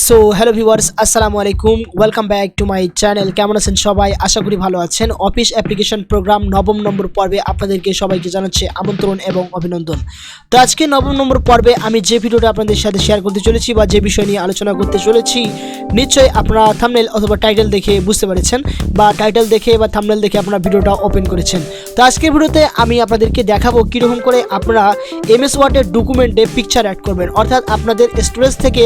So hello viewers, আসসালামু আলাইকুম, welcome back to my channel. কেমন আছেন সবাই? আশা করি ভালো আছেন। অফিস অ্যাপ্লিকেশন প্রোগ্রাম নবম নম্বর পর্বে আপনাদেরকে সবাইকে জানাচ্ছি আমন্ত্রণ এবং অভিনন্দন। তো আজকে নবম নম্বর পর্বে আমি যে ভিডিওটা আপনাদের সাথে শেয়ার করতে চলেছি বা যে বিষয় নিয়ে আলোচনা করতে চলেছি, নিশ্চয়ই আপনারা থাম্বনেল অথবা টাইটেল দেখে বুঝতে পেরেছেন, বা টাইটেল দেখে বা থাম্বনেল দেখে আপনারা ভিডিওটা ওপেন করেছেন। তো আজকের ভিডিওতে আমি আপনাদেরকে দেখাবো কীরকম করে আপনারা এমএস ওয়ার্ডের ডকুমেন্টে পিকচার অ্যাড করবেন, অর্থাৎ আপনাদের স্টোরেজ থেকে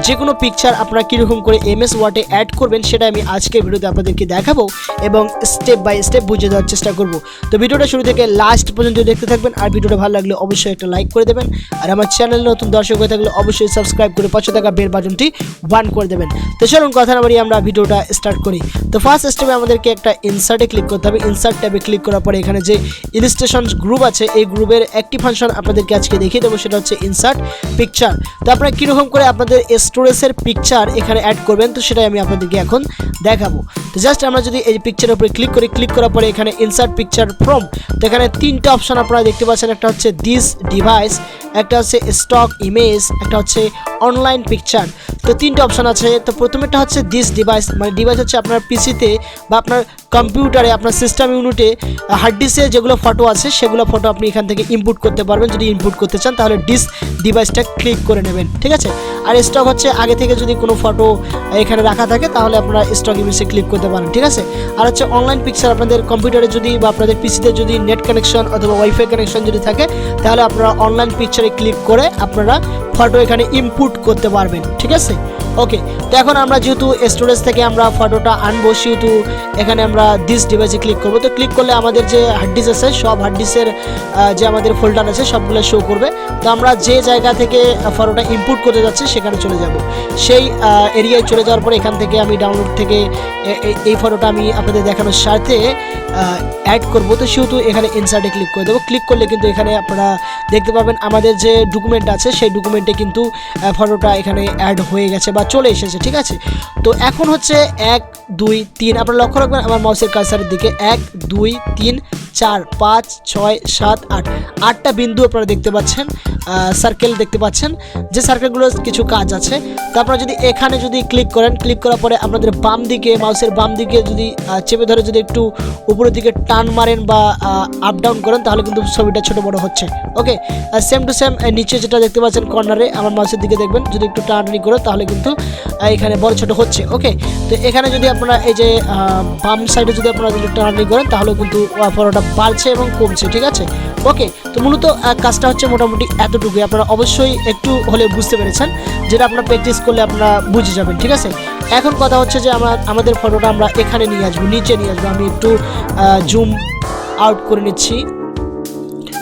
যে কোনো পিকচার আপনারা কীরকম করে এমএস ওয়ার্ডে অ্যাড করবেন সেটা আমি আজকের ভিডিওতে আপনাদেরকে দেখাবো এবং স্টেপ বাই স্টেপ বুঝিয়ে দেওয়ার চেষ্টা করব। তো ভিডিওটা শুরু থেকে লাস্ট পর্যন্ত দেখতে থাকবেন, আর ভিডিওটা ভালো লাগলে অবশ্যই একটা লাইক করে দেবেন, আর আমার চ্যানেল নতুন দর্শক হয়ে থাকলে অবশ্যই সাবস্ক্রাইব করে পাশে থাকা বেল বাটনটি অন করে দেবেন। তো চলুন কথা না বাড়িয়ে আমরা ভিডিওটা স্টার্ট করি। তো ফার্স্ট স্টেপে আমাদেরকে একটা ইনসার্টে ক্লিক করতে হবে। ইনসার্ট ট্যাবে ক্লিক করার পরে এখানে যে ইলাস্ট্রেশন গ্রুপ আছে, এই গ্রুপের একটি ফাংশন আপনাদেরকে আজকে দেখিয়ে দেবো, সেটা হচ্ছে ইনসার্ট পিকচার। তো আপনারা কীরকম করে আপনাদের স্টোরেজের পিকচার এখানে অ্যাড করবেন, তো সেটাই আমি আপনাদেরকে এখন দেখাবো। তো জাস্ট আমরা যদি এই পিকচারের উপরে ক্লিক করি, ক্লিক করার পরে এখানে ইনসার্ট পিকচার ফ্রম, তো এখানে তিনটা অপশন আপনারা দেখতে পাচ্ছেন। একটা হচ্ছে দিস ডিভাইস, একটা হচ্ছে স্টক ইমেজ, একটা হচ্ছে অনলাইন পিকচার। তো তিনটা অপশন আছে। তো প্রথমেটা হচ্ছে দিস ডিভাইস, মানে ডিভাইস হচ্ছে আপনার পিসিতে বা আপনার কম্পিউটারে, আপনার সিস্টেম ইউনিটে হার্ড ডিস্কে যেগুলো ফটো আছে সেগুলো ফটো আপনি এখান থেকে ইনপুট করতে পারবেন। যদি ইনপুট করতে চান তাহলে দিস ডিভাইসটা ক্লিক করে নেবেন, ঠিক আছে। আর স্টক হচ্ছে আগে থেকে যদি কোনো ফটো এখানে রাখা থাকে তাহলে আপনারা স্টক ইমেজে ক্লিক করতে পারেন, ঠিক আছে। আর হচ্ছে অনলাইন পিকচার, আপনাদের কম্পিউটারে যদি বা আপনাদের পিসিতে যদি নেট কানেকশন অথবা ওয়াইফাই কানেকশন যদি থাকে তাহলে আপনারা অনলাইন পিকচারে ক্লিক করে আপনারা ফটো এখানে ইনপুট করতে পারবেন, ঠিক আছে। ওকে, তো এখন আমরা যেহেতু স্টোরেজ থেকে আমরা ফটোটা আনবো, সেহেতু এখানে আমরা দিস ডিভাইসে ক্লিক করবো। তো ক্লিক করলে আমাদের যে হার্ড ডিস্ক আছে সব হার্ড ডিস্কের যে আমাদের ফোল্ডার আছে সবগুলো শো করবে। তো আমরা যে জায়গা থেকে ফটোটা ইনপুট করতে যাচ্ছি সেখানে চলে যাব। সেই এরিয়ায় চলে যাওয়ার পরে এখান থেকে আমি ডাউনলোড থেকে এই ফটোটা আমি আপনাদের দেখানোর সাথে অ্যাড করবো। তো সেহেতু এখানে ইনসার্টে ক্লিক করে দেবো। ক্লিক করলে কিন্তু এখানে আপনারা দেখতে পাবেন আমাদের যে ডকুমেন্ট আছে সেই ডকুমেন্টে কিন্তু ফটোটা এখানে অ্যাড হয়ে গেছে বা চলে এসেছে, ঠিক আছে। তো এখন হচ্ছে 1 2 3, আপনারা লক্ষ্য রাখবেন আমার মাউসের কার্সারের দিকে 1 2 3 4 5 6 7 8 8টা বিন্দু আপনারা দেখতে পাচ্ছেন, সার্কেল দেখতে পাচ্ছেন। যে সার্কেলগুলোর কিছু কাজ আছে। তো আপনারা যদি এখানে যদি ক্লিক করেন, ক্লিক করার পরে আপনাদের বাম দিকে মাউসের বাম দিকে যদি চেপে ধরে যদি একটু উপরের দিকে টান মারেন বা আপ ডাউন করেন তাহলে কিন্তু ছবিটা ছোটো বড়ো হচ্ছে। ওকে, সেম টু সেম নিচে যেটা দেখতে পাচ্ছেন কর্নারে আমার মাউসের দিকে দেখবেন, যদি একটু টানাটানি করে তাহলে কিন্তু এখানে বড় ছোটো হচ্ছে। ওকে, তো এখানে যদি আপনারা এই যে বাম সাইডে যদি আপনারা যদি টানাটানি করেন তাহলে কিন্তু ফটোটা বাড়ছে এবং কমছে, ঠিক আছে। ওকে, তো মূলত কাজটা হচ্ছে মোটামুটি এতটুকুই। আপনারা অবশ্যই একটু হলে বুঝতে পেরেছেন, যেটা আপনারা প্র্যাকটিস করলে আপনারা বুঝে যাবেন, ঠিক আছে। এখন কথা হচ্ছে যে আমাদের ফটোটা আমরা এখানে নিয়ে আসবো, নিচে নিয়ে আসবো। আমি একটু জুম আউট করে নিচ্ছি।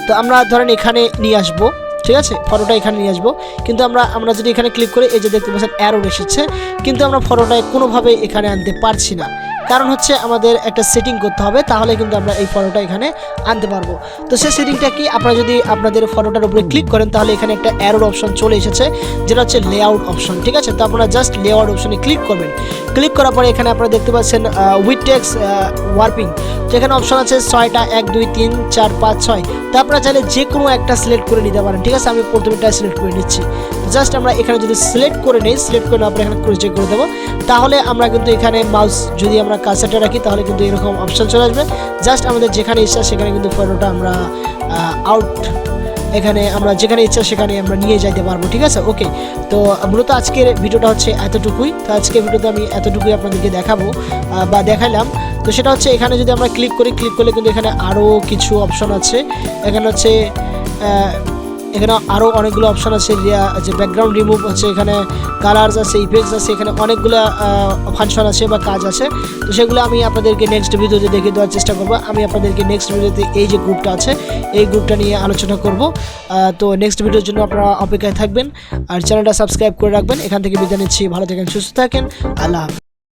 তো আমরা ধরেন এখানে নিয়ে আসবো, ঠিক আছে, ফটোটা এখানে নিয়ে আসবো। কিন্তু আমরা যদি এখানে ক্লিক করে এই যে দেখতে পাচ্ছেন অ্যারো এসেছে, কিন্তু আমরা ফটোটা কোনোভাবে এখানে আনতে পারছি না। কারণ হচ্ছে আমাদের একটা সেটিং করতে হবে, তাহলে কিন্তু আমরা এই ফটোটা এখানে আনতে পারবো। তো সেই সেটিংটা কি, আপনারা যদি আপনাদের ফটোটার উপরে ক্লিক করেন তাহলে এখানে একটা অ্যারোর অপশন চলে এসেছে, যেটা হচ্ছে লেআউট অপশন, ঠিক আছে। তো আপনারা জাস্ট লেআউট অপশনে ক্লিক করবেন। ক্লিক করার পরে এখানে আপনারা দেখতে পাচ্ছেন উইথ টেক্সট ওয়ার্পিং, তো এখানে অপশন আছে 6টা 1 2 3 4 5 6। তো আপনারা চাইলে যে কোনো একটা সিলেক্ট করে নিতে পারেন, ঠিক আছে। আমি প্রথমেটা সিলেক্ট করে নিচ্ছি। জাস্ট আমরা এখানে যদি সিলেক্ট করে নিই, সিলেক্ট করে আমরা এখানে ক্রস চেক করে দেবো, তাহলে আমরা কিন্তু এখানে মাউস যদি আমরা কার্সারটা রাখি তাহলে কিন্তু এরকম অপশন চলে আসবে। জাস্ট আমাদের যেখানে ইচ্ছা সেখানে কিন্তু ফটোটা আমরা আউট, এখানে আমরা যেখানে ইচ্ছা সেখানে আমরা নিয়ে যাইতে পারবো, ঠিক আছে। ওকে, তো মূলত আজকের ভিডিওটা হচ্ছে এতটুকুই। তো আজকের ভিডিওতে আমি এতটুকুই আপনাদেরকে দেখাবো বা দেখালাম। তো সেটা হচ্ছে এখানে যদি আমরা ক্লিক করি, ক্লিক করলে কিন্তু এখানে আরও কিছু অপশন আছে। এখানে হচ্ছে এখানে আরও অনেকগুলো অপশন আছে, যে ব্যাকগ্রাউন্ড রিমুভ আছে, এখানে কালার্স আছে, ইফেক্টস আছে, এখানে অনেকগুলো ফাংশন আছে বা কাজ আছে। তো সেগুলো আমি আপনাদেরকে নেক্সট ভিডিওতে দেখিয়ে দেওয়ার চেষ্টা করবো। আমি আপনাদেরকে নেক্সট ভিডিওতে এই যে গ্রুপটা আছে এই গ্রুপটা নিয়ে আলোচনা করব। তো নেক্সট ভিডিওর জন্য আপনারা অপেক্ষায় থাকবেন, আর চ্যানেলটা সাবস্ক্রাইব করে রাখবেন। এখান থেকে বিদায় নিচ্ছি, ভালো থাকেন, সুস্থ থাকেন, আল্লাহ হাফেজ।